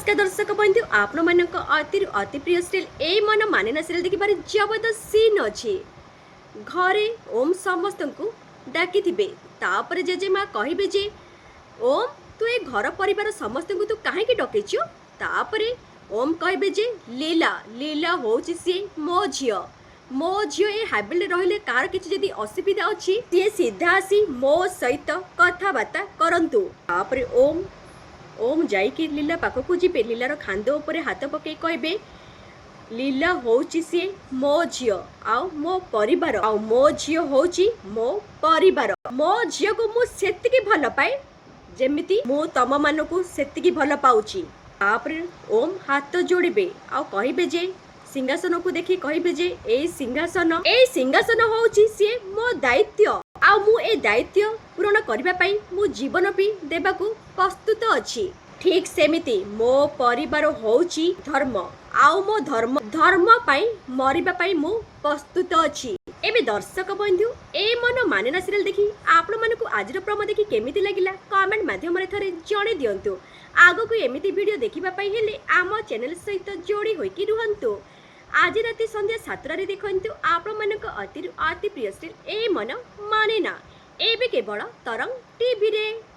नमस्कार दर्शक बंधु आपण मानक अति प्रिय सीरियल ए मन मानेना सीरियल देखि बारे जबरदस्त सीन अछि। घरे ओम समस्त को डाकी थिबे तापर जेजेमा कहिबे जे ओम तू ए घर परिवार समस्त को तू काहे के डकेछु। तापर ओम कहिबे जे लीला लीला होछि से मो झियो ए हाबिल रहिले कार किछि जदी असुविधा अछि से सीधा आसी मो सहित कथाबार्ता करंतु। तापर ओम जाइकी लीला पाखक जी लीलार खांद उपरे हाथ पकई कहबे लीला होची सी मो झियो आउ मो परिवार आउ मो झियो होची मो परिवार। मो झियो को मु सेतिकी भल पाए जेमिति मु तम मानकु सेतिकी भल पाउची। तापर ओम हाथ जोड़िबे आउ कहिबे जे सिंहासन को देखि कहिबे जे ए सिंहासन होची सी मो दायित्व आ मु ए दायित्व पूर्ण करबा पई मु जीवन भी देबाकू प्रस्तुत अछि। ठीक सेमिति मो परिवार होची धर्म आउ मो धर्म पई मरिबा पई मु प्रस्तुत अछि। एबे दर्शक बंधु ए मन मानेना सीरियल देखि आपण मानकू आजिर प्रोमो देखि केमिति लागिला कमेंट माध्यम रे थरे जणे दियंतु। आगो को एमिति वीडियो देखिबा पई हेले आम चैनल सहित जोड़ी होइकी रुहंतु। आज राति संध्या 7 रे देखंतु आपण मानक अति प्रिय सीरियल ए मन मानेना एबे केवल तरंग टीवी रे।